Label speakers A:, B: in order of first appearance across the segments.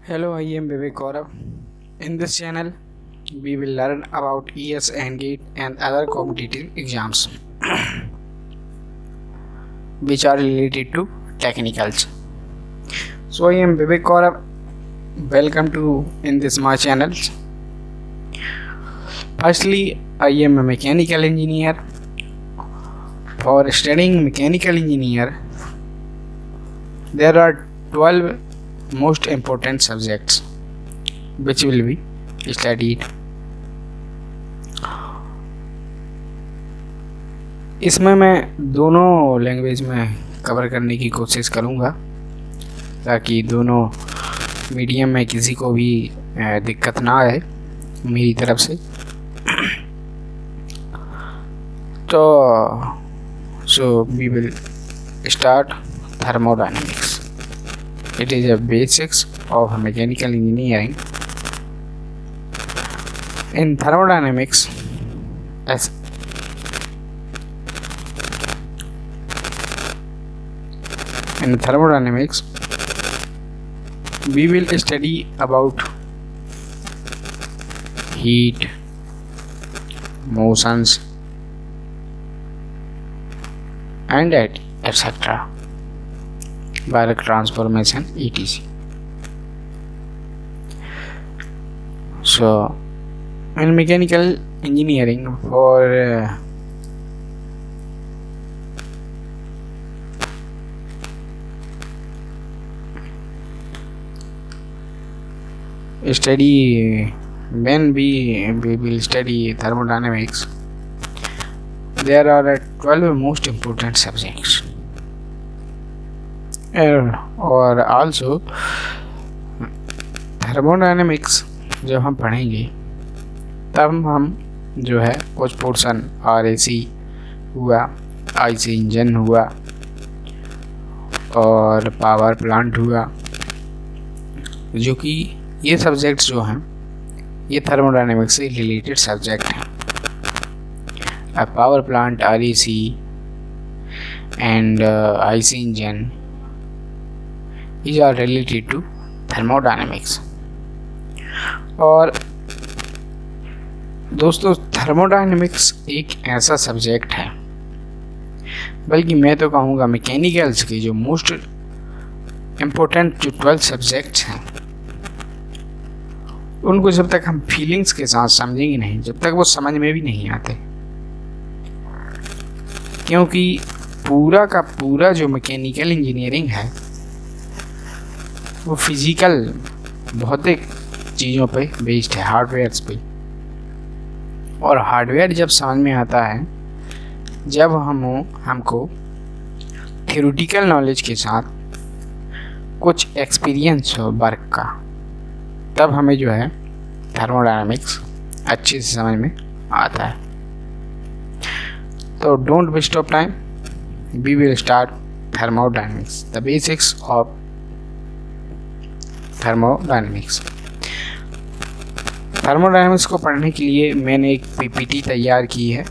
A: Hello, I am Vivek Gaurav. In this channel, we will learn about ES and GATE and other competitive exams which are related to technicals. So I am Vivek Gaurav. Welcome to in this my channel. Firstly, I am a mechanical engineer. For studying mechanical engineer, there are 12 most important subjects which will be studied. इसमें मैं दोनों language में cover करने की कोशिश करूँगा ताकि दोनों मीडियम में किसी को भी दिक्कत ना आए मेरी तरफ से। तो so we will start thermodynamics. It is a basics of mechanical engineering. In thermodynamics, we will study about heat, motions, and etc. Work transformation etc. So in mechanical engineering for study when we will study thermodynamics, there are 12 most important subjects. और also thermodynamics जब हम पढ़ेंगे तब हम जो है कुछ portion RAC हुआ, IC इंजन हुआ और पावर प्लांट हुआ, जो कि ये सब्जेक्ट्स जो हैं ये थर्मोडायनेमिक्स से रिलेटेड सब्जेक्ट हैं। अब power plant, RAC and IC engine these are related to thermodynamics। और दोस्तों थर्मोडायनेमिक्स एक ऐसा सब्जेक्ट है, बल्कि मैं तो कहूँगा मैकेनिकल्स के जो मोस्ट इम्पोर्टेंट जो 12 सब्जेक्ट्स हैं उनको जब तक हम फीलिंग्स के साथ समझेंगे नहीं, जब तक वो समझ में भी नहीं आते, क्योंकि पूरा का पूरा जो मैकेनिकल इंजीनियरिंग है वो फिजिकल भौतिक चीज़ों पे बेस्ड है, हार्डवेयर्स पे। और हार्डवेयर जब समझ में आता है जब हमको थ्योरेटिकल नॉलेज के साथ कुछ एक्सपीरियंस हो वर्क का, तब हमें जो है थर्मोडायनेमिक्स अच्छे से समझ में आता है। तो don't waste of time, we will start thermodynamics, the basics of thermodynamics. Thermodynamics को पढ़ने के लिए मैंने एक PPT तैयार की है,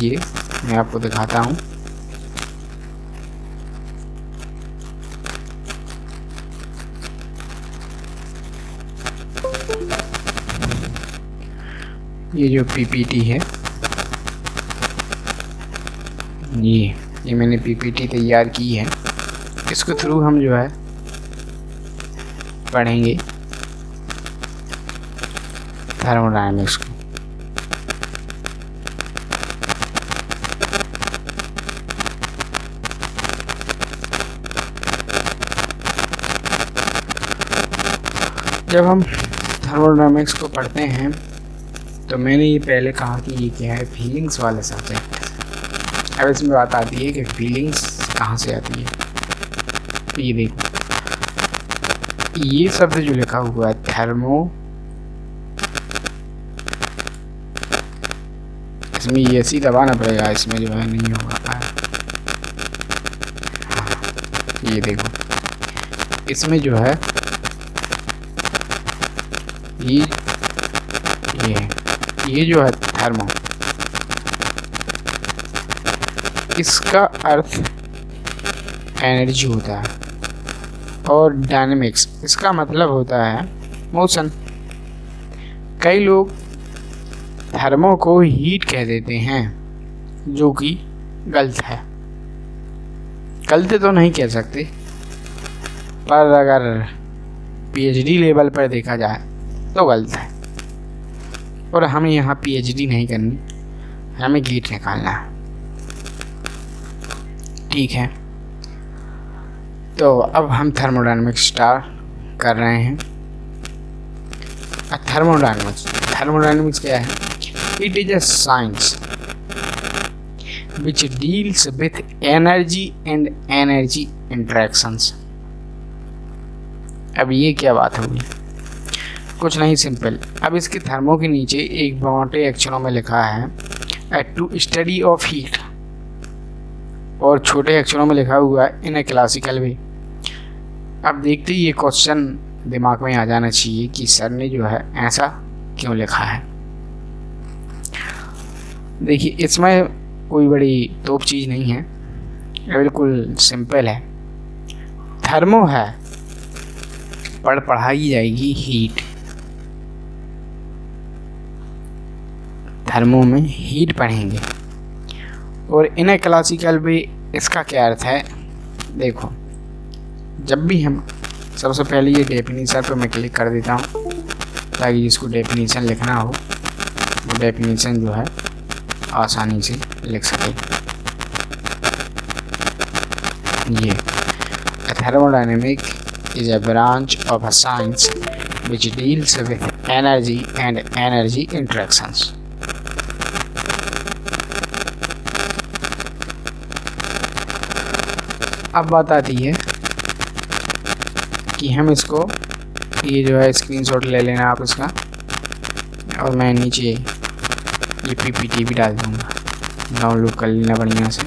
A: ये मैं आपको दिखाता हूँ। ये जो PPT है ये मैंने PPT तैयार की है, इसके थ्रू हम जो है पढ़ेंगे थर्मोडायनेमिक्स को। जब हम थर्मोडायनेमिक्स को पढ़ते हैं तो मैंने ये पहले कहा कि ये क्या है, फीलिंग्स वाले सब्जेक्ट है। अब इसमें बात आती है कि फीलिंग्स कहाँ से आती है। ये देखो, ये शब्द जो लिखा हुआ है थर्मो, इसमें ये ऐसी दबाना पड़ेगा, इसमें जो है नहीं होगा। ये देखो, इसमें जो है ये जो है थर्मो, इसका अर्थ एनर्जी होता है। और डायनेमिक्स, इसका मतलब होता है मोशन। कई लोग थर्मो को हीट कह देते हैं, जो कि गलत है। गलत तो नहीं कह सकते, पर अगर पीएचडी लेवल पर देखा जाए तो गलत है। और हमें यहाँ पीएचडी नहीं करनी, हमें हीट निकालना है। ठीक है, तो अब हम थर्मोडायनेमिक्स स्टार्ट कर रहे हैं। थर्मोडायनेमिक्स क्या है? It is a science which deals with energy and energy interactions। अब ये क्या बात होगी? कुछ नहीं, सिंपल। अब इसके थर्मो के नीचे एक मोटे अक्षरों में लिखा है टू स्टडी ऑफ हीट, और छोटे अक्षरों में लिखा हुआ है इन ए क्लासिकल वे। अब देखते ही ये क्वेश्चन दिमाग में आ जाना चाहिए कि सर ने जो है ऐसा क्यों लिखा है। देखिए, इसमें कोई बड़ी तोप चीज़ नहीं है, बिल्कुल सिंपल है। थर्मो है, पढ़ाई जाएगी हीट। थर्मो में हीट पढ़ेंगे। और इन ए क्लासिकल वे, इसका क्या अर्थ है? देखो, जब भी हम, सबसे पहले ये डेफिनेशन पर मैं क्लिक कर देता हूँ ताकि जिसको डेफिनेशन लिखना हो वो डेफिनेशन जो है आसानी से लिख सके। ये thermodynamic is a branch of a science which deals with energy and energy interactions। अब बात आती है कि हम इसको, ये जो है स्क्रीनशॉट ले लेना आप इसका, और मैं नीचे ये पीपीटी भी डाल दूँगा, डाउनलोड कर लेना बढ़िया से।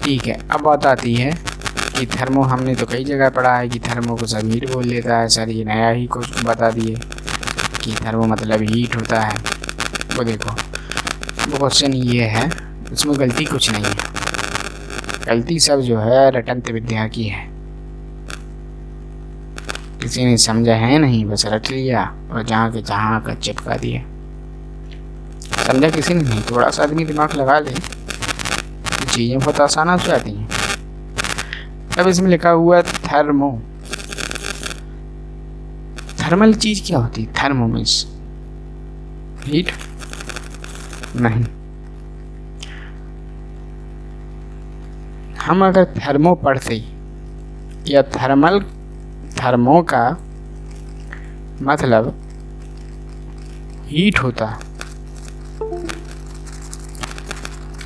A: ठीक है, अब बात आती है कि थर्मो, हमने तो कई जगह पढ़ा है कि थर्मो को सब हीट बोल देता है। सर ये नया ही कुछ बता दिए कि थर्मो मतलब हीट होता है। वो देखो, वो क्वेश्चन ये है, इसमें गलती कुछ नहीं है, गलती सब जो है रटंत विद्या की है। किसी ने समझा है नहीं, बस रट लिया और जहाँ के जहाँ का चिपका दिया। समझा किसी ने नहीं। थोड़ा सा आदमी दिमाग लगा ले, चीज़ें बहुत आसान हो जाती हैं। अब इसमें लिखा हुआ है थर्मो। थर्मल चीज़ क्या होती है? थर्मो मीन्स हीट नहीं। हम अगर थर्मो पढ़ते या थर्मो का मतलब हीट होता,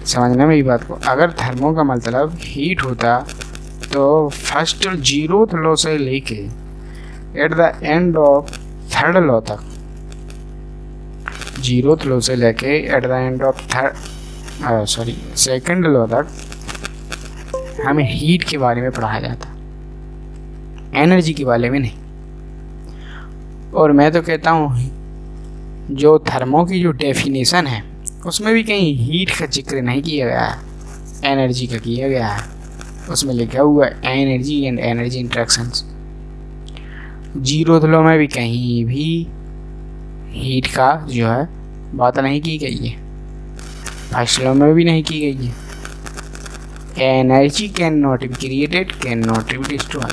A: समझना मेरी बात को। अगर थर्मो का मतलब हीट होता तो फर्स्ट 0th लॉ से लेके at the end of 3rd law तक, 0th लॉ से लेके at the end of 2nd law तक हमें हीट के बारे में पढ़ाया जाता, एनर्जी के बारे में नहीं। और मैं तो कहता हूँ जो थर्मो की जो डेफिनेशन है उसमें भी कहीं हीट का जिक्र नहीं किया गया है, एनर्जी का किया गया है। उसमें लिखा हुआ है energy and energy interactions. 0th law में भी कहीं भी हीट का जो है बात नहीं की गई है, 1st लॉ में भी नहीं की गई है। Energy can not be created, can not be destroy.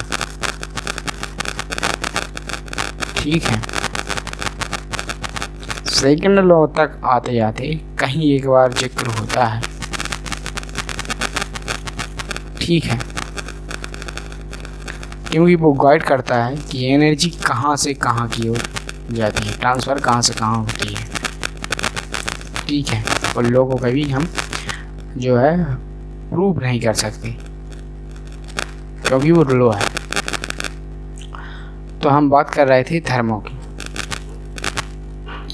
A: ठीक है, 2nd लॉ तक आते आते कहीं एक बार जिक्र होता है। ठीक है, क्योंकि वो गाइड करता है कि एनर्जी कहाँ से कहाँ की ओर जाती है, ट्रांसफ़र कहाँ से कहाँ होती है। ठीक है, और लोगों को कभी हम जो है प्रूव नहीं कर सकते क्योंकि वो लॉ है। तो हम बात कर रहे थे थर्मो की।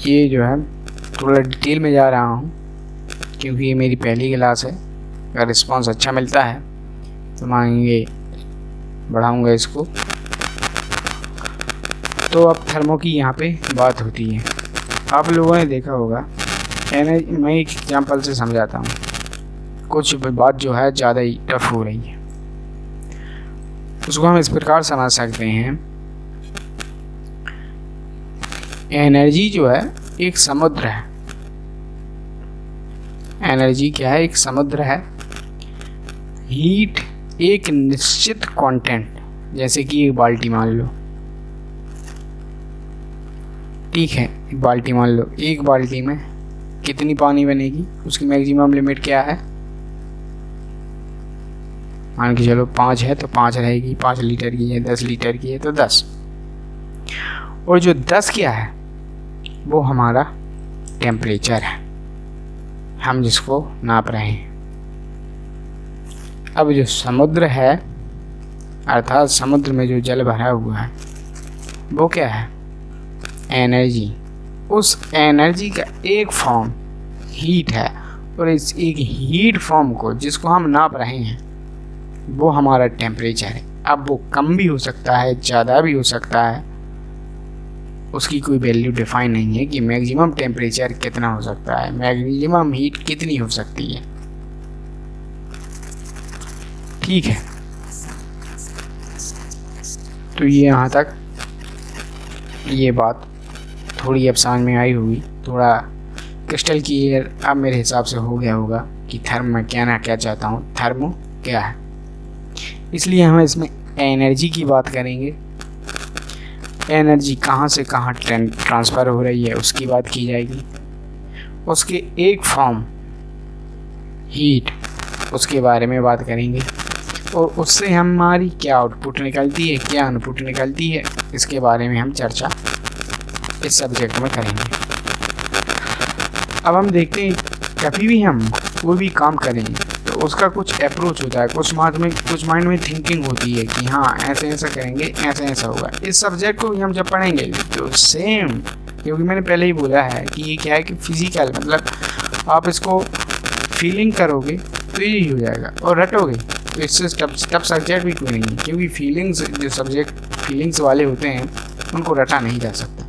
A: ये जो है थोड़ा डिटेल में जा रहा हूँ क्योंकि ये मेरी पहली क्लास है। अगर रिस्पांस अच्छा मिलता है तो मैं आगे बढ़ाऊँगा इसको। तो अब थर्मो की यहाँ पे बात होती है। आप लोगों ने देखा होगा, मैं एक एग्जांपल से समझाता हूँ। कुछ बात जो है ज़्यादा ही टफ हो रही है। उसको हम इस प्रकार समझ सकते हैं, एनर्जी जो है एक समुद्र है। एनर्जी क्या है? एक समुद्र है। हीट एक निश्चित कंटेंट, जैसे कि एक बाल्टी मान लो, ठीक है, एक बाल्टी मान लो, एक बाल्टी में कितनी पानी बनेगी, उसकी मैक्सिमम लिमिट क्या है? मान के चलो 5 है तो 5 रहेगी, 5 लीटर की है, 10 लीटर की है तो 10। और जो 10 क्या है वो हमारा टेम्परेचर है, हम जिसको नाप रहे हैं। अब जो समुद्र है, अर्थात समुद्र में जो जल भरा हुआ है, वो क्या है? एनर्जी। उस एनर्जी का एक फॉर्म हीट है, और इस एक हीट फॉर्म को जिसको हम नाप रहे हैं वो हमारा टेम्परेचर है। अब वो कम भी हो सकता है, ज़्यादा भी हो सकता है, उसकी कोई वैल्यू डिफाइन नहीं है कि मैक्सिमम टेम्परेचर कितना हो सकता है, मैक्सिमम हीट कितनी हो सकती है, ठीक है। तो ये यहाँ तक ये बात थोड़ी अब समझ में आई होगी, थोड़ा क्रिस्टल क्लियर अब मेरे हिसाब से हो गया होगा कि थर्म में क्या ना क्या चाहता हूँ, थर्मो क्या है। इसलिए हम इसमें एनर्जी की बात करेंगे, एनर्जी कहाँ से कहाँ ट्रांसफ़र हो रही है उसकी बात की जाएगी, उसके एक फॉर्म हीट उसके बारे में बात करेंगे, और उससे हमारी क्या आउटपुट निकलती है, क्या इनपुट निकलती है, इसके बारे में हम चर्चा इस सब्जेक्ट में करेंगे। अब हम देखते हैं, कभी भी हम कोई भी काम करें तो उसका कुछ अप्रोच होता है, कुछ माइंड में थिंकिंग होती है कि हाँ ऐसे ऐसा करेंगे, ऐसा ऐसा होगा। इस सब्जेक्ट को हम जब पढ़ेंगे तो सेम, क्योंकि मैंने पहले ही बोला है कि ये क्या है कि फिजिकल, मतलब आप इसको फीलिंग करोगे तो यही हो जाएगा, और रटोगे तो इससे टफ सब्जेक्ट भी कोई नहीं है, क्योंकि फीलिंग्स, जो सब्जेक्ट फीलिंग्स वाले होते हैं उनको रटा नहीं जा सकता।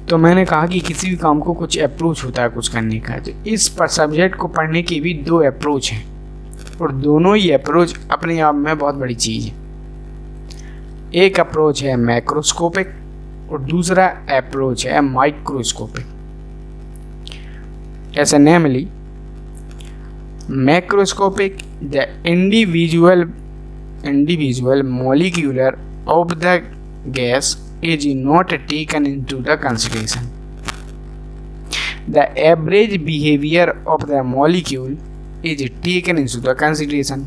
A: तो मैंने कहा कि किसी भी काम को कुछ अप्रोच होता है कुछ करने का, तो इस पर सब्जेक्ट को पढ़ने की भी 2 अप्रोच हैं, और दोनों ही अप्रोच अपने आप में बहुत बड़ी चीज़ है। एक अप्रोच है मैक्रोस्कोपिक और दूसरा अप्रोच है माइक्रोस्कोपिक। ऐसे namely macroscopic, the individual molecular of the gas is not taken into the consideration. The average behavior of the molecule is taken into the consideration.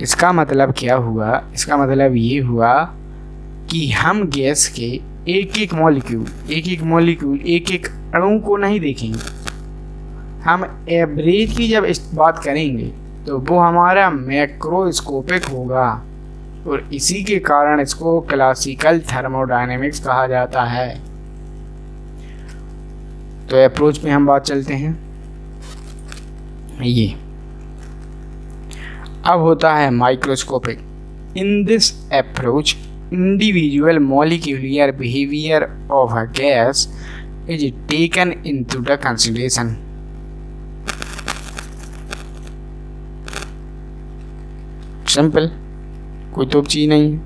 A: इसका मतलब क्या हुआ? इसका मतलब ये हुआ कि हम गैस के एक एक मॉलिक्यूल एक एक अणु को नहीं देखेंगे, हम एवरेज की जब बात करेंगे तो वो हमारा मैक्रोस्कोपिक होगा, और इसी के कारण इसको क्लासिकल थर्मोडायनेमिक्स कहा जाता है। तो अप्रोच पे हम बात चलते हैं। ये अब होता है microscopic. In this approach individual molecular behavior of a gas is taken into the consideration. Simple, कोई तो चीज नहीं है।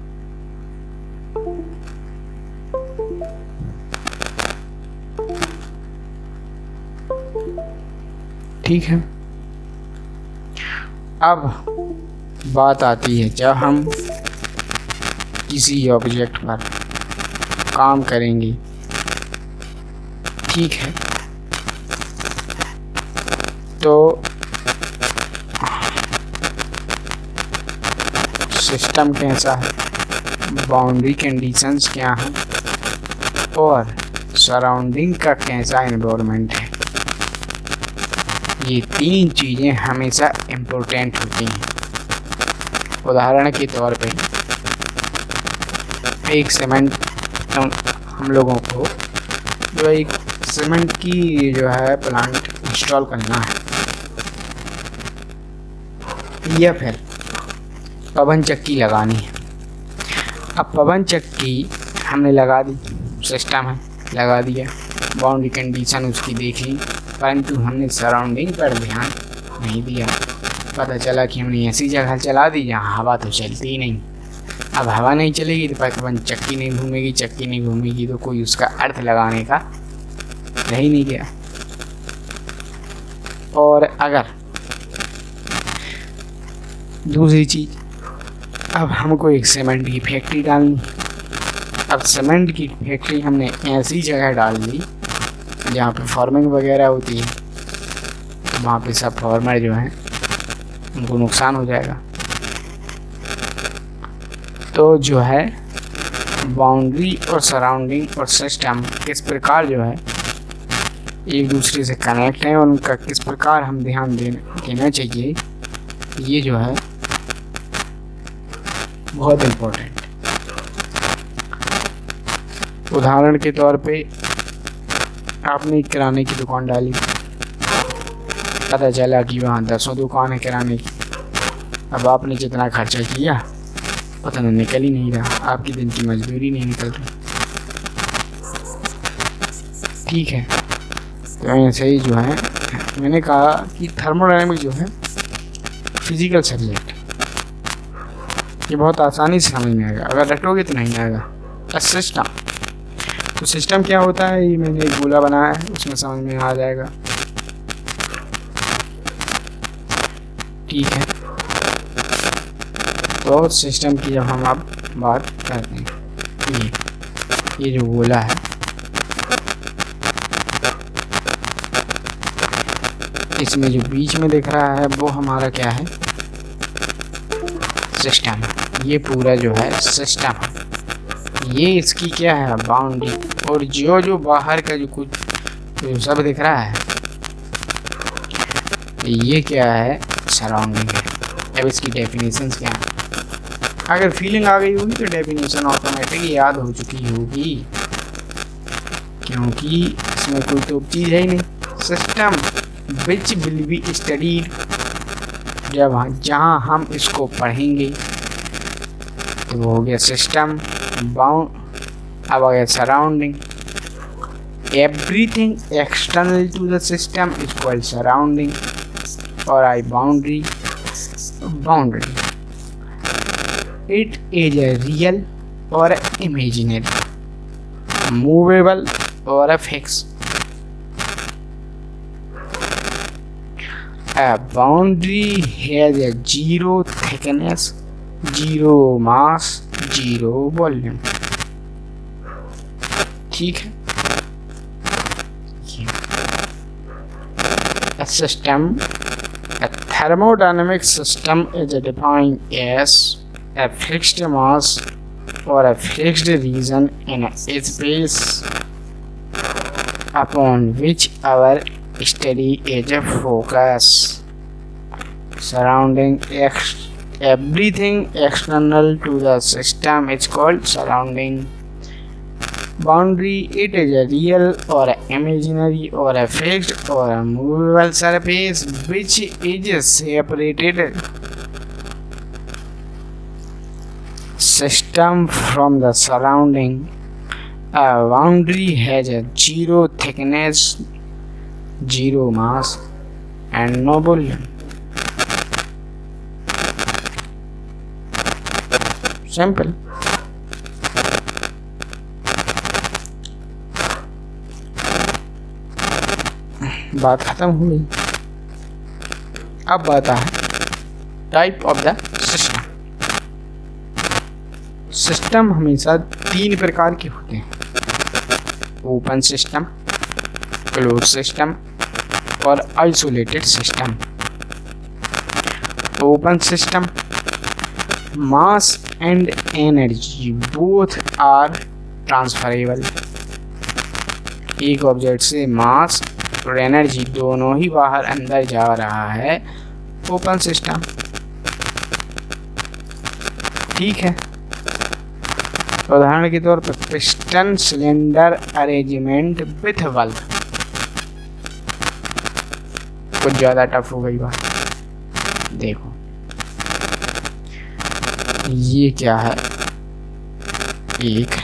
A: ठीक है, अब बात आती है जब हम किसी ऑब्जेक्ट पर काम करेंगे, ठीक है, तो सिस्टम कैसा है, बाउंड्री कंडीशंस क्या हैं, और सराउंडिंग का कैसा एनवायरनमेंट है, ये 3 चीज़ें हमेशा इम्पोर्टेंट होती हैं। उदाहरण के तौर पे एक सीमेंट, हम लोगों को जो एक सीमेंट की जो है प्लांट इंस्टॉल करना है, या फिर पवन चक्की लगानी है। अब पवन चक्की हमने लगा दी, सिस्टम है, लगा दिया, बाउंड्री कंडीशन उसकी देख ली, परंतु हमने सराउंडिंग पर ध्यान नहीं दिया। पता चला कि हमने ऐसी जगह चला दी जहाँ हवा तो चलती ही नहीं। अब हवा नहीं चलेगी तो पकवान चक्की नहीं घूमेगी, चक्की नहीं घूमेगी तो कोई उसका अर्थ लगाने का रह ही नहीं गया। और अगर दूसरी चीज, अब हमको एक सीमेंट की फैक्ट्री डालनी। अब सीमेंट की फैक्ट्री हमने ऐसी जगह डाल दी जहाँ पे फार्मिंग वगैरह होती है, तो वहाँ पे सब फार्मर जो हैं उनको नुकसान हो जाएगा। तो जो है बाउंड्री और सराउंडिंग और सिस्टम किस प्रकार जो है एक दूसरे से कनेक्ट हैं और उनका किस प्रकार हम ध्यान देना चाहिए, ये जो है बहुत इम्पोर्टेंट। उदाहरण के तौर पे आपने किराने की दुकान डाली, पता चला कि वहाँ 10 दुकान है किराने की। अब आपने जितना खर्चा किया उतना निकल ही नहीं रहा, आपकी दिन की मजदूरी नहीं निकल रही। ठीक है, तो ऐसे ही जो है मैंने कहा कि थर्मोडायनेमिक्स जो है फिजिकल सब्जेक्ट, ये बहुत आसानी से समझ में आएगा, अगर रटोगे तो नहीं आएगा। सिस्टम, तो सिस्टम क्या होता है, ये मैंने एक गोला बनाया है, उसमें समझ में आ जाएगा। ठीक है, तो सिस्टम की जब हम अब बात करते हैं, ये जो गोला है इसमें जो बीच में दिख रहा है वो हमारा क्या है, सिस्टम। ये पूरा जो है सिस्टम है, ये इसकी क्या है, बाउंड्री। और जो बाहर का जो कुछ जो सब दिख रहा है ये क्या है, सराउंडिंग है। अब इसकी डेफिनेशन क्या है, अगर फीलिंग आ गई होगी तो डेफिनेशन ऑटोमेटिक याद हो चुकी होगी, क्योंकि इसमें कोई तो चीज़ है ही नहीं। System which will be studied, जहाँ हम इसको पढ़ेंगे तो वो हो गया सिस्टम। बाउंड अब आ गया surrounding. Everything external to the system is called surrounding और आई boundary. It is a real or imaginary, movable or a fixed. A boundary has a zero thickness, zero mass, zero volume. ठीक है, a system, a thermodynamic system is defined as a fixed mass or a fixed region in a space upon which our study is a focus. Surrounding everything external to the system is called surrounding. Boundary, it is a real or imaginary or a fixed or a movable surface which is separated system from the surrounding. A boundary has a zero thickness, zero mass and no volume. Simple. बात खत्म हो गई। अब बात है type of the system. System हमेशा 3 प्रकार के होते हैं, ओपन सिस्टम, क्लोज सिस्टम और isolated system. Open system, mass and energy both are transferable. एक ऑब्जेक्ट से मास और एनर्जी दोनों ही बाहर अंदर जा रहा है, ओपन सिस्टम। ठीक है, उदाहरण के तौर पर piston cylinder arrangement with valve. कुछ ज़्यादा टफ हो गई बात। देखो ये क्या है, एक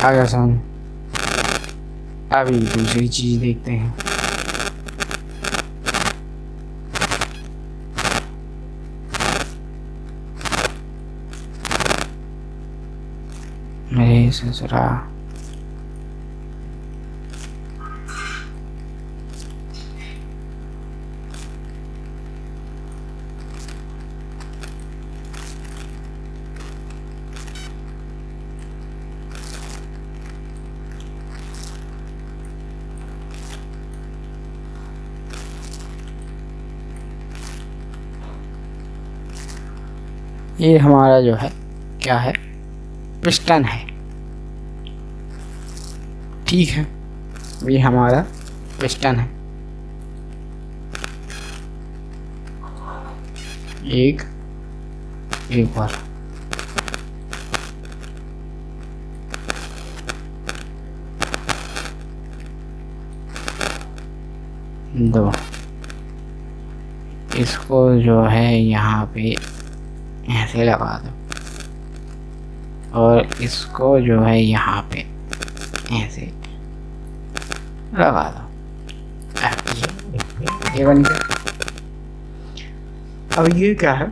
A: आ गया समझ। अभी दूसरी चीज देखते हैं। मेरे ससुरा ये हमारा जो है क्या है, पिस्टन है। ठीक है, ये हमारा पिस्टन है। एक बार दो, इसको जो है यहाँ पे ऐसे लगा दो और इसको जो है यहाँ पे ऐसे लगा दो। ये बन गया। अब ये क्या है,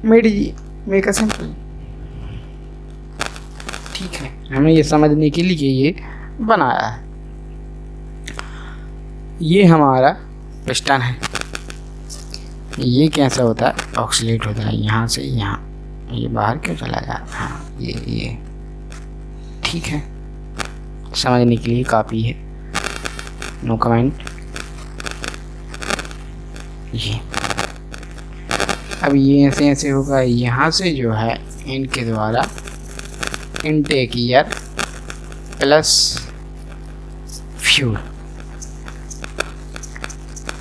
A: मेक अ सिंपल। ठीक है, हमें ये समझने के लिए ये बनाया है। ये हमारा पिस्टन है। ये कैसा होता है, ऑक्सीलेट होता है यहाँ से यहाँ। ये बाहर क्यों चला जा रहा है? हाँ, ये ठीक है, समझने के लिए काफ़ी है, नो कमेंट। ये अब ये ऐसे ऐसे होगा। यहाँ से जो है इनके द्वारा intake air plus fuel.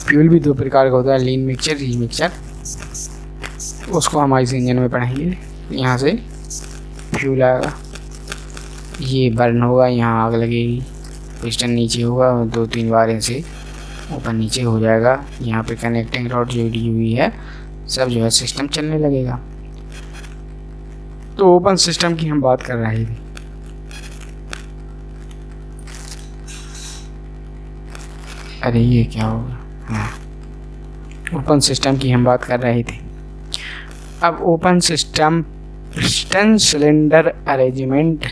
A: Fuel भी दो प्रकार का होता है, लीन मिक्सचर, रीच मिक्सचर। उसको हम इस इंजन में पढ़ेंगे। यहाँ से फ्यूल आएगा, ये बर्न होगा, यहाँ आग लगेगी, पिस्टन नीचे होगा, 2-3 बार ऐसे ऊपर नीचे हो जाएगा। यहाँ पे कनेक्टिंग रॉड जुड़ी हुई है, सब जो है सिस्टम चलने लगेगा। तो ओपन सिस्टम की हम बात कर रहे थे। अरे ये क्या होगा, हाँ, ओपन सिस्टम की हम बात कर रहे थे। अब open system piston cylinder arrangement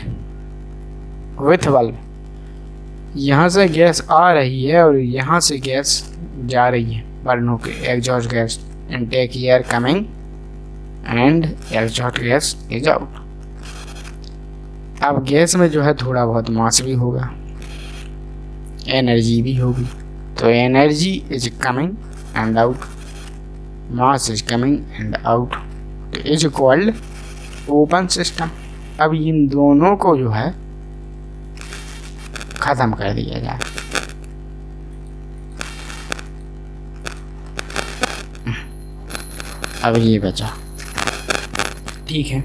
A: with valve. यहाँ से गैस आ रही है और यहाँ से गैस जा रही है, बर्न होके exhaust gas, intake air coming and exhaust gas is out. अब गैस में जो है थोड़ा बहुत मास भी होगा, एनर्जी भी होगी। तो energy is coming and out, mass is coming and out, तो इज कॉल्ड ओपन सिस्टम। अब इन दोनों को जो है खत्म कर दिया जाए। अब ये बचा, ठीक है।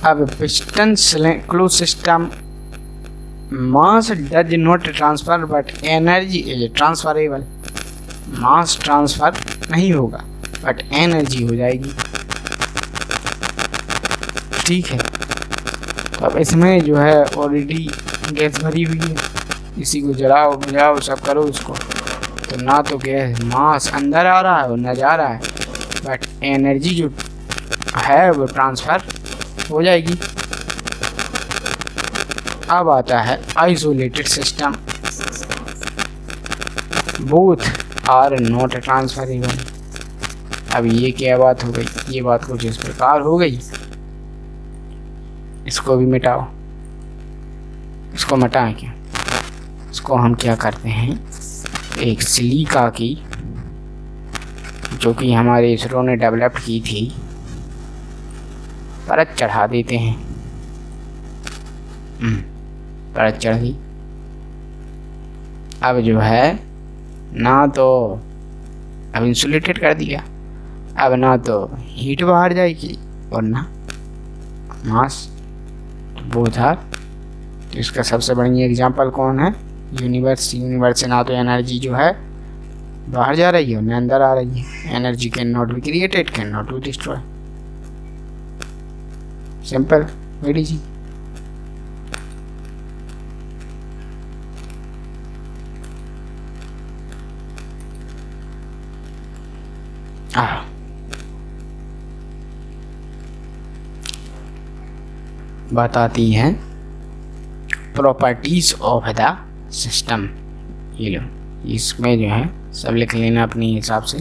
A: अब piston close system, mass does not transfer but energy is transferable. Mass transfer नहीं होगा बट एनर्जी हो जाएगी। ठीक है, तो अब इसमें जो है ऑलरेडी गैस भरी हुई है, इसी को जलाओ बुझाओ सब करो उसको, तो ना तो गैस मास अंदर आ रहा है और न जा रहा है, बट एनर्जी जो है वो ट्रांसफ़र हो जाएगी। अब आता है isolated system, both are not transferable. अब ये क्या बात हो गई, ये बात कुछ इस प्रकार हो गई। इसको भी मिटाओ, इसको मिटाएं क्या, इसको हम क्या करते हैं, एक सिलिका की जो कि हमारे इसरो ने डेवलप की थी परत चढ़ा देते हैं। परत चढ़ गई। अब जो है ना तो अब इंसुलेटेड कर दिया, अब ना तो हीट बाहर जाएगी और ना मास, वो था। तो इसका सबसे बढ़िया एग्जांपल कौन है, यूनिवर्स। यूनिवर्स से ना तो एनर्जी जो है बाहर जा रही है और ना अंदर आ रही है। Energy can not be created, can not be destroy. Simple, very जी। बताती हैं प्रॉपर्टीज ऑफ द सिस्टम। ये लो, इसमें जो है सब लिख लेना अपने हिसाब से।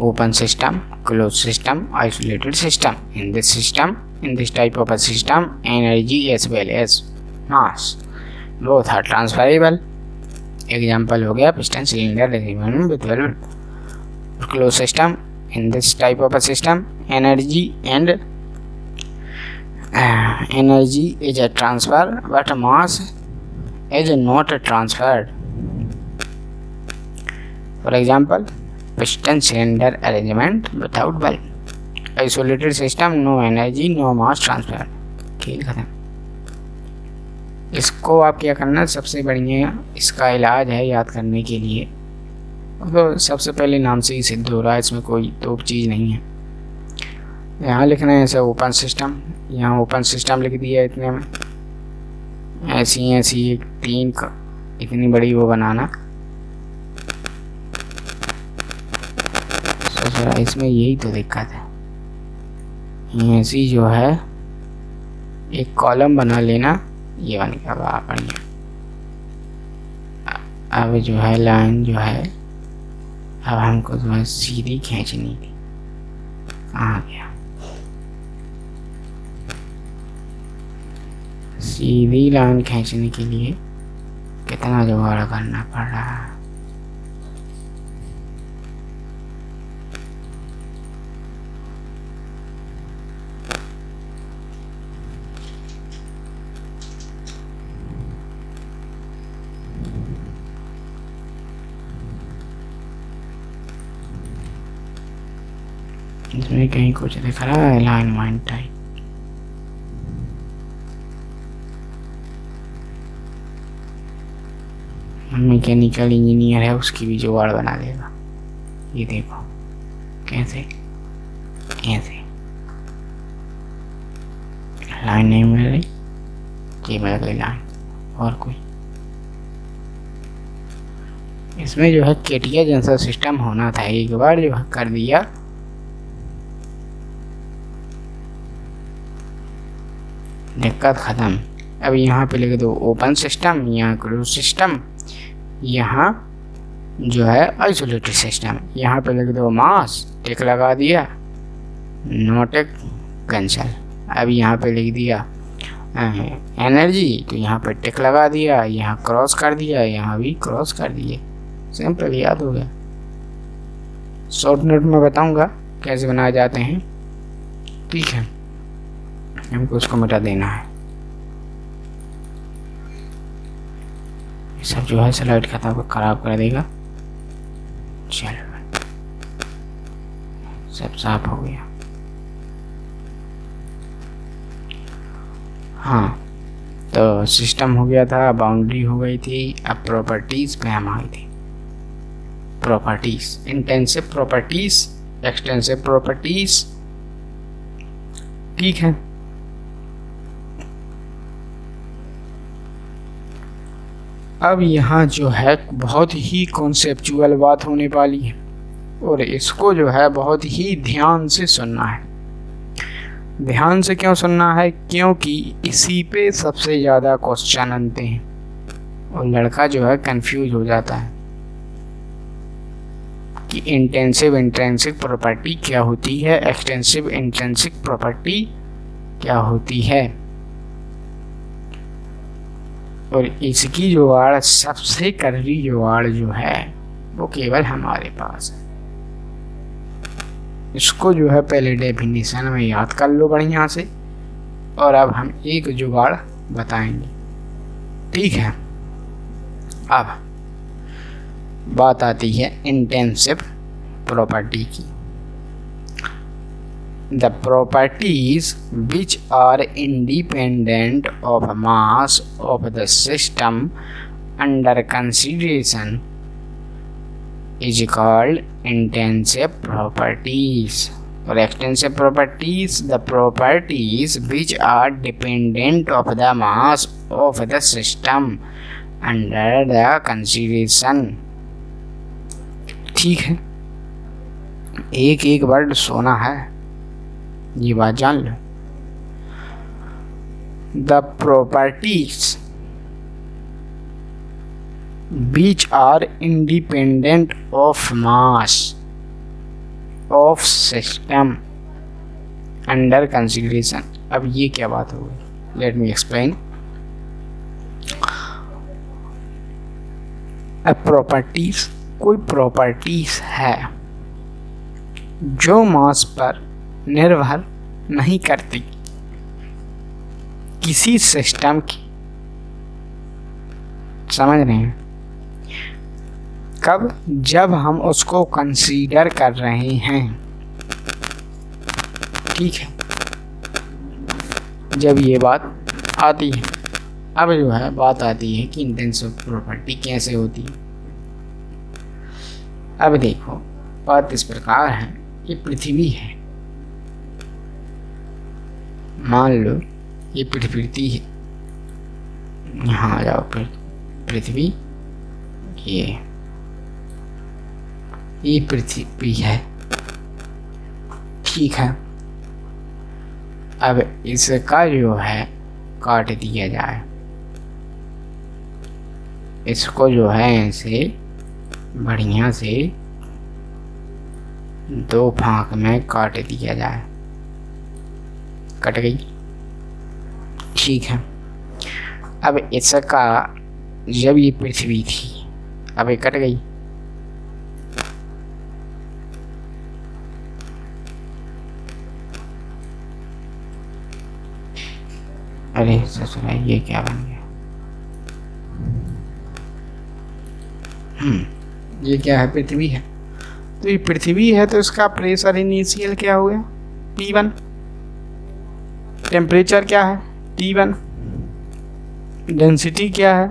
A: Open system, close system, isolated system. In this type of a system energy as well as mass both are transferable. Example हो गया piston cylinder regiment with well. Close system, in this type of a system energy is a transfer but mass is not transferred. For example, piston cylinder arrangement without valve. Isolated system, no energy, no mass transfer. खेल खत्म। इसको आप क्या करना, सबसे बढ़िया इसका इलाज है याद करने के लिए, तो सबसे पहले नाम से ही सिद्ध हो रहा है, इसमें कोई तो चीज़ नहीं है। यहाँ लिखना है ऐसा ओपन सिस्टम, यहाँ ओपन सिस्टम लिख दिया इतने में। ऐसी एक तीन का इतनी बड़ी वो बनाना। तो इसमें यही तो दिक्कत है, ऐसी जो है एक कॉलम बना लेना, ये बन गया बढ़िया। अब जो है लाइन जो है अब हमको जो है सीधी खींचनी थी, कहाँ गया? सीधी लाइन खींचने के लिए कितना जुगाड़ करना पड़ रहा है। इसमें कहीं कुछ दिख रहा है line wine type. Mechanical engineer है, उसकी भी जुगाड़ बना देगा। ये देखो कैसे ऐसे लाइन नहीं मिल रही, ये मिल गई लाइन। और कोई इसमें जो है केटिया जैसा सिस्टम होना था, एक बार जो है कर दिया दिक्कत खत्म। अब यहाँ पे लिख दो ओपन सिस्टम, यहाँ क्लोज सिस्टम, यहाँ जो है आइसोलेटेड सिस्टम। यहाँ पे लिख दो मास, टिक लगा दिया, नो टिक कैंसल। अब यहाँ पे लिख दिया एनर्जी, तो यहाँ पे टिक लगा दिया, यहाँ क्रॉस कर दिया, यहाँ भी क्रॉस कर दिए। सिंपल, याद हो गया। शॉर्ट नोट में बताऊंगा कैसे बनाए जाते हैं, ठीक है। हमको उसको मिटा देना है। सब जो है स्लाइड खाता को खराब कर देगा। चलो सब साफ हो गया। हाँ, तो सिस्टम हो गया था, बाउंड्री हो गई थी। अब प्रॉपर्टीज पे हम आए थे। Properties, intensive properties, extensive properties, ठीक है। अब यहाँ जो है बहुत ही कॉन्सेप्चुअल बात होने वाली है, और इसको जो है बहुत ही ध्यान से सुनना है। ध्यान से क्यों सुनना है? क्योंकि इसी पे सबसे ज़्यादा क्वेश्चन आते हैं, और लड़का जो है कंफ्यूज हो जाता है कि इंटेंसिव इंट्रिंसिक प्रॉपर्टी क्या होती है, एक्सटेंसिव इंट्रिंसिक प्रॉपर्टी क्या होती है। और इसकी जुगाड़, सबसे कड़वी जुगाड़ जो है वो केवल हमारे पास है। इसको जो है पहले डेफिनेशन में याद कर लो बढ़िया से, और अब हम एक जुगाड़ बताएंगे, ठीक है। अब बात आती है इंटेंसिव प्रॉपर्टी की। The properties which are independent of mass of the system under consideration is called intensive properties. Or extensive properties, the properties which are dependent of the mass of the system under the consideration, ठीक है। एक एक word सोना है, ये बात जान लो। The properties which are independent of mass of system under consideration। अब ये क्या बात हो गई, लेट मी एक्सप्लेन। अब प्रॉपर्टीज, कोई प्रॉपर्टीज है जो मास पर निर्भर नहीं करती किसी सिस्टम की, समझ रहे हैं? कब? जब हम उसको कंसीडर कर रहे हैं, ठीक है, जब ये बात आती है। अब जो है बात आती है कि इंटेंसिव प्रॉपर्टी कैसे होती है। अब देखो, बात इस प्रकार है कि पृथ्वी है, मान लो ये पृथ्वी है, यहाँ आ जाओ, पृथ्वी ये पृथ्वी है, ठीक है। अब इसका जो है काट दिया जाए, इसको जो है ऐसे बढ़िया से दो भाग में काट दिया जाए, कट गई, ठीक है। अब इसका, जब ये पृथ्वी थी, अब ये कट गई, अरे ससुरा ये क्या बन गया, ये क्या है, पृथ्वी है। तो ये पृथ्वी है तो इसका प्रेशर इनिशियल क्या हो गया, T1। टेम्परेचर क्या है, T1। डेंसिटी क्या है,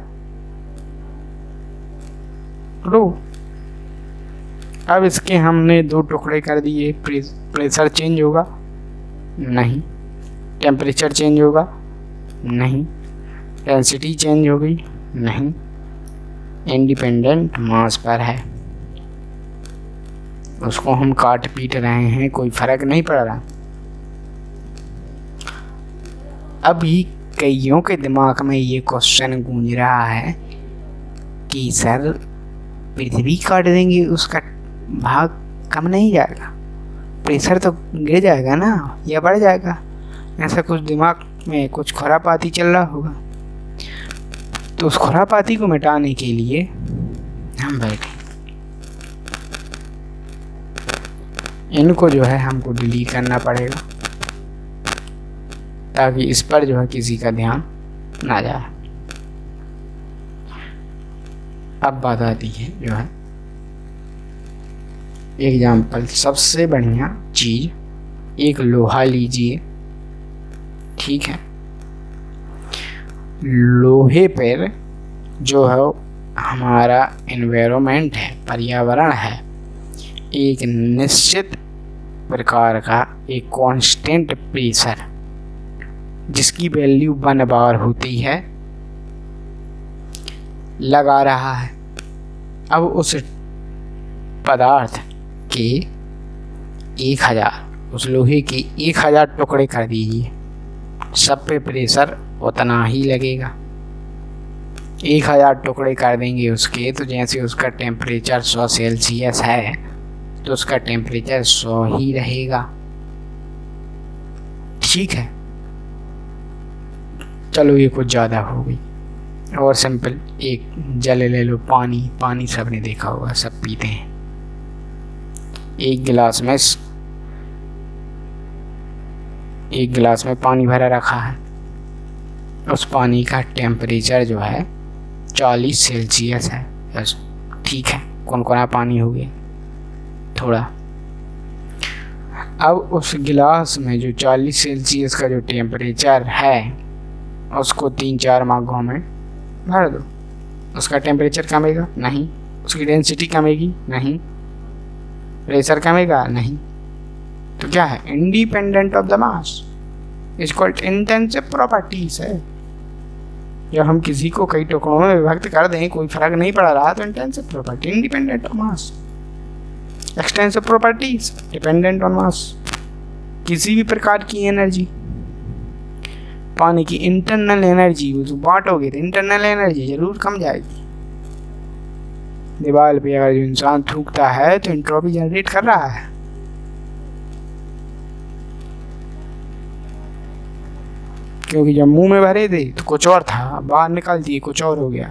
A: रो। अब इसके हमने दो टुकड़े कर दिए, प्रेशर चेंज होगा नहीं, टेम्परेचर चेंज होगा नहीं, डेंसिटी चेंज हो गई नहीं, इंडिपेंडेंट मास पर है, उसको हम काट पीट रहे हैं, कोई फर्क नहीं पड़ रहा। अभी कईयों के दिमाग में ये क्वेश्चन गूंज रहा है कि सर पृथ्वी काट देंगे उसका भाग कम नहीं जाएगा, प्रेशर तो गिर जाएगा ना या बढ़ जाएगा, ऐसा कुछ दिमाग में कुछ खुरापाती चल रहा होगा। तो उस खुरापाती को मिटाने के लिए हम बैठे, इनको जो है हमको डिलीट करना पड़ेगा ताकि इस पर जो है किसी का ध्यान ना जाए। अब बात आती है जो है एग्जाम्पल, सबसे बढ़िया चीज, एक लोहा लीजिए, ठीक है। लोहे पर जो है हमारा एनवायरनमेंट है, पर्यावरण है, एक निश्चित प्रकार का एक कांस्टेंट प्रेशर जिसकी वैल्यू 1 बार होती है लगा रहा है। अब उस पदार्थ के 1000, उस लोहे के 1000 टुकड़े कर दीजिए, सब पे प्रेशर उतना ही लगेगा। 1000 टुकड़े कर देंगे उसके, तो जैसे उसका टेम्परेचर 100 सेल्सियस है तो उसका टेम्परेचर 100 ही रहेगा, ठीक है। चलो ये कुछ ज़्यादा हो गई। और सिंपल एक जल ले लो, पानी, पानी सबने देखा होगा, सब पीते हैं। एक गिलास में पानी भरा रखा है, उस पानी का टेम्परेचर जो है 40 सेल्सियस है, बस ठीक है, कौन-कौना पानी हो गया थोड़ा। अब उस गिलास में जो 40 सेल्सियस का जो टेम्परेचर है उसको 3-4 मग्गों में भर दो, उसका टेम्परेचर कमेगा नहीं, उसकी डेंसिटी कमेगी नहीं, प्रेशर कमेगा नहीं। तो क्या है, independent of the mass, is called intensive properties है। जब हम किसी को कई टुकड़ों में विभक्त कर दें, कोई फर्क नहीं पड़ रहा, तो intensive property, independent of mass. Extensive properties dependent on मास, किसी भी प्रकार की एनर्जी, पानी की इंटरनल एनर्जी वो जो बांटोगे तो इंटरनल एनर्जी जरूर कम जाएगी। दीवार पे अगर जो इंसान थूकता है तो एंट्रोपी जनरेट कर रहा है। क्योंकि जब मुंह में भरे थे तो कुछ और था, बाहर निकाल दिए कुछ और हो गया।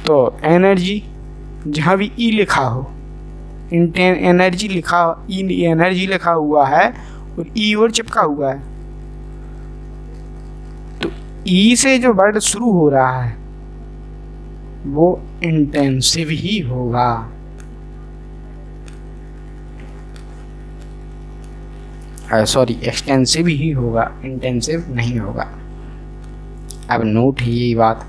A: तो एनर्जी जहां भी ई लिखा हो, एनर्जी लिखा, ई एनर्जी लिखा हुआ है और ई और चिपका हुआ है, तो ई से जो वर्ड शुरू हो रहा है वो इंटेंसिव ही होगा। सॉरी, एक्सटेंसिव ही होगा, इंटेंसिव नहीं होगा। अब नोट है यही बात,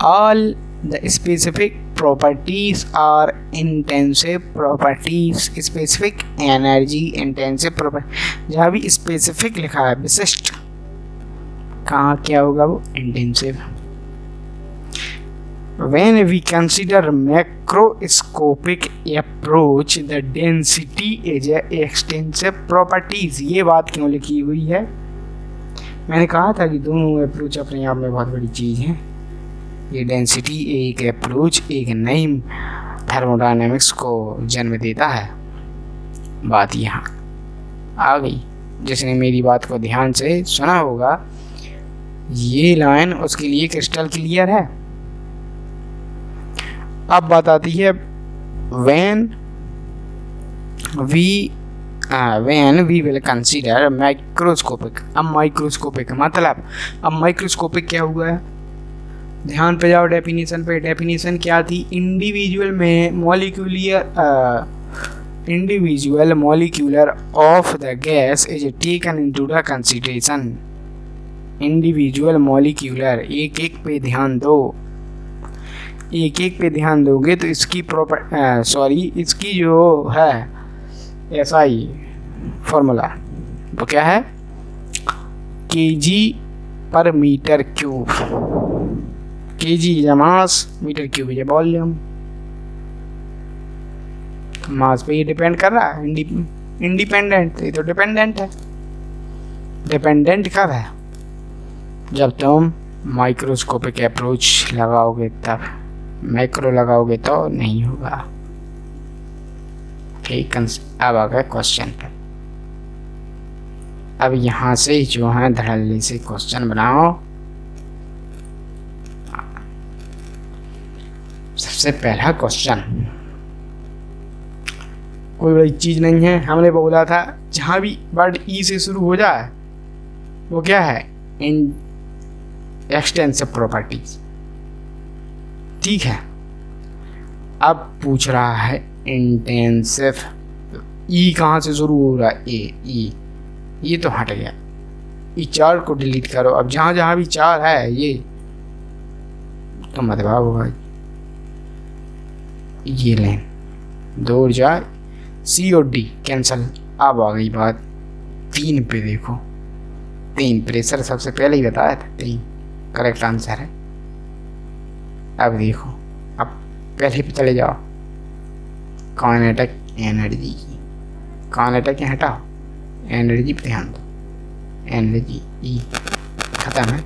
A: all the specific properties are intensive properties, specific energy intensive property। जहाँ भी specific लिखा है, विशिष्ट, कहाँ क्या होगा वो intensive। When we consider macroscopic approach, the density is a extensive properties। ये बात क्यों लिखी हुई है? मैंने कहा था कि दोनों अप्रोच अपने आप में बहुत बड़ी चीज़ है। ये डेंसिटी एक अप्रोच एक नई थर्मोडायनेमिक्स को जन्म देता है। बात यहाँ आ गई, जिसने मेरी बात को ध्यान से सुना होगा, ये लाइन उसके लिए क्रिस्टल क्लियर है। अब बात आती है when we will consider microscopic। अब माइक्रोस्कोपिक मतलब, अब माइक्रोस्कोपिक क्या हुआ है? ध्यान पे जाओ डेफिनेशन पे। डेफिनेशन क्या थी? Individual molecular of the gas is taken into the consideration. Individual molecular, एक एक पे ध्यान दो, एक एक पे ध्यान दोगे तो इसकी इसकी जो है SI फॉर्मूला वो क्या है? kg per metre cube. kg is mass, metre cube is volume. Mass पे ये डिपेंड कर रहा है, इंडिपेंडेंट। ये तो डिपेंडेंट है। डिपेंडेंट कब है? जब तुम माइक्रोस्कोपिक अप्रोच लगाओगे तब, मैक्रो लगाओगे तो नहीं होगा। ठीक, अब आ गए क्वेश्चन पर। अब यहाँ से जो है धड़ल्ले से क्वेश्चन बनाओ। सबसे पहला क्वेश्चन, कोई बड़ी चीज नहीं है, हमने बोला था जहां भी वर्ड ई से शुरू हो जाए वो क्या है? Extensive properties. ठीक है, अब पूछ रहा है इंटेंसिव। ई कहाँ से शुरू हो रहा है? ई, ये तो हट गया। ई 4 को डिलीट करो। अब जहां जहां भी 4 है ये तो मतलब होगा ये लें, 2 और जाए, C और D कैंसल। अब आ गई बात 3 पे। देखो 3 प्रेशर सबसे पहले ही बताया था, 3 करेक्ट आंसर है। अब देखो, अब पहले पे चले जाओ, काइनेटिक एनर्जी की। काइनेटिक हटाओ, एनर्जी पे ध्यान दो। एनर्जी ई खत्म है,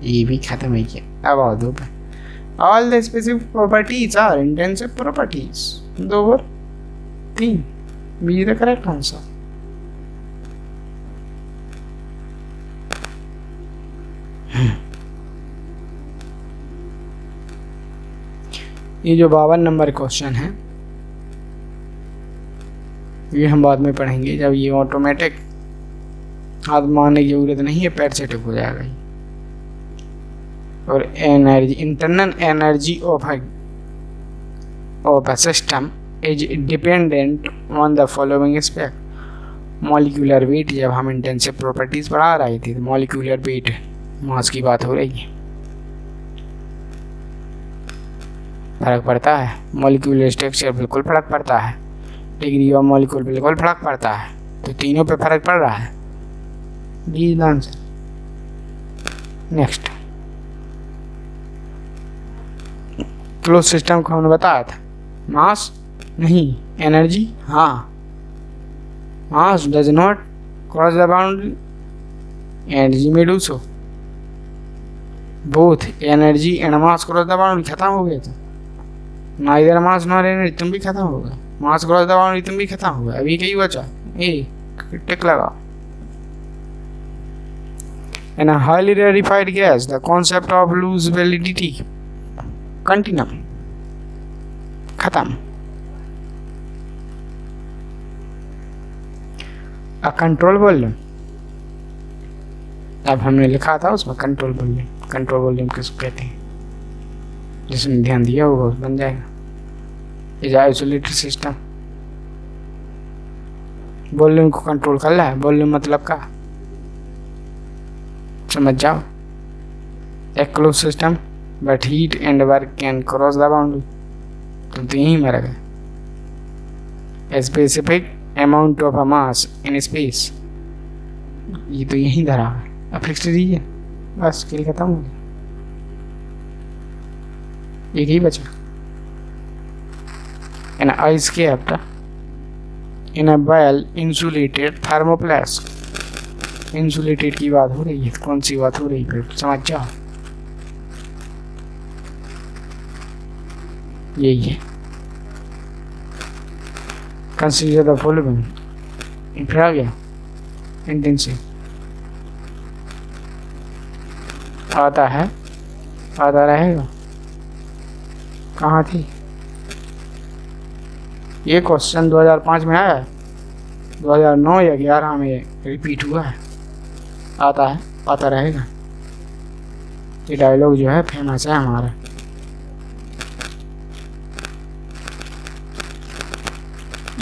A: ये भी खत्म है क्या? अब आओ 2 पे। All the specific properties are intensive properties. 2 और 3 be the correct answer. ये जो 52 नंबर क्वेश्चन है ये हम बाद में पढ़ेंगे, जब ये ऑटोमेटिक हाथ मारने की जरूरत नहीं है, पैर से टिक हो जाएगा। और energy, internal energy of a system is dependent on the following aspect। Molecular weight, जब हम इंटेंसिव प्रॉपर्टीज पढ़ा रहे थे तो मॉलिक्यूलर वेट मास की बात हो रही है। फर्क पड़ता है, मॉलिक्यूलर स्ट्रक्चर बिल्कुल फर्क पड़ता है, डिग्री ऑफ मॉलिक्यूल बिल्कुल फर्क पड़ता है, तो तीनों पे फर्क पड़ रहा है। D answer. Next, close system को हमने बताया था, मास नहीं, एनर्जी हाँ, mass does not cross the boundary, energy में do so, both energy and mass cross the boundary, खत्म हो गया था ना, इधर मास नॉर एनर्जी, तुम भी खत्म हो गया, मास क्रॉस द बाउंड्री तुम भी खत्म हो गया, अभी कहीं बचा टिक लगा। In a highly rarefied gas, the concept of loose validity continuum खत्म। A control volume, अब हमने लिखा था उसमें कंट्रोल वॉल्यूम, कंट्रोल वॉल्यूम किसको कहते हैं, जिसने ध्यान दिया होगा उस बन जाएगा। इज आइसोलेटेड सिस्टम, वॉल्यूम को कंट्रोल कर रहा है, वॉल्यूम मतलब का समझ जाओ। A close system but heat and work can cross the boundary, तुम तो यहीं मर गए। A specific amount of a mass in space, ये तो यहीं धरा है, अब फिक्स दीजिए बस, खेल खत्म हो गया, एक ही बचा। An ice capped in a well insulated thermoplast, insulated की बात हो रही है, कौन सी बात हो रही है फिर समझ जाओ, यही है। कंसीडर द फॉलोइंग, फिर आ गया इंटेंसिव, आता है आता रहेगा, कहाँ थी ये क्वेश्चन, 2005 में आया है, 2009 या 11 में रिपीट हुआ है, आता है आता रहेगा, ये डायलॉग जो है फेमस है हमारा।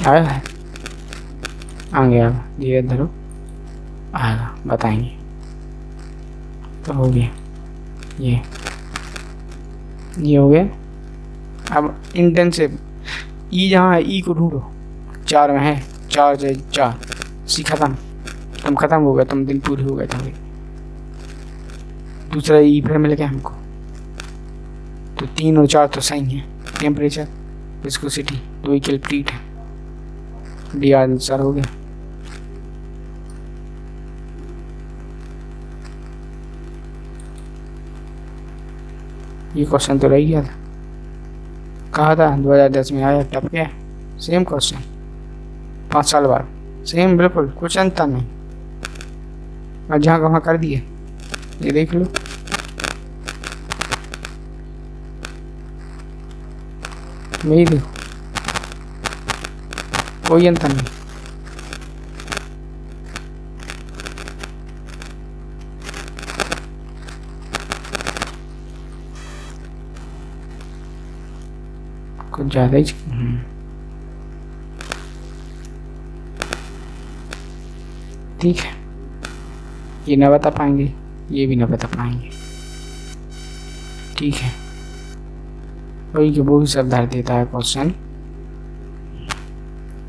A: आया है, आगे आएगा, धीरे धरो आएगा, बताएंगे। तो हो गया ये हो गया। अब इंटेंसिव, ई जहाँ है ई को ढूंढो, 4 में है, 4 से 4 सी खत्म, तुम खत्म हो गए, तुम दिन पूरे हो गए तुम्हारे, दूसरा ई फिर मिल गया हमको, तो 3 और 4 तो सही है। टेम्परेचर विस्कोसिटी तो इक्वलिब्रियम है, डी आंसर हो गया। ये क्वेश्चन तो रह गया था, कहा था 2010 में आया, टप गया, सेम क्वेश्चन 5 साल बाद, सेम बिल्कुल, कुछ अंतर नहीं, और जहाँ कहाँ कर दिए, ये देख लो। मेरी देखो, कोई अंतर नहीं। कुछ ज़्यादा ही ठीक है, ये ना बता पाएंगे, ये भी ना बता पाएंगे, ठीक है। वही कि वो भी सब धर देता है क्वेश्चन,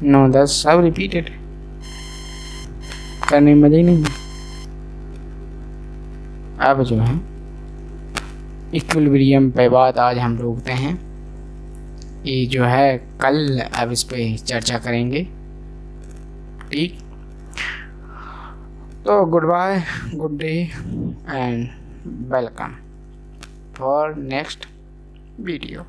A: 9-10 सब रिपीटेड, करने में मजा ही नहीं। अब जो है इक्विलिब्रियम पे बात आज हम रोकते हैं, ये जो है कल अब इस पे चर्चा करेंगे, ठीक। तो goodbye, good day and welcome for next video.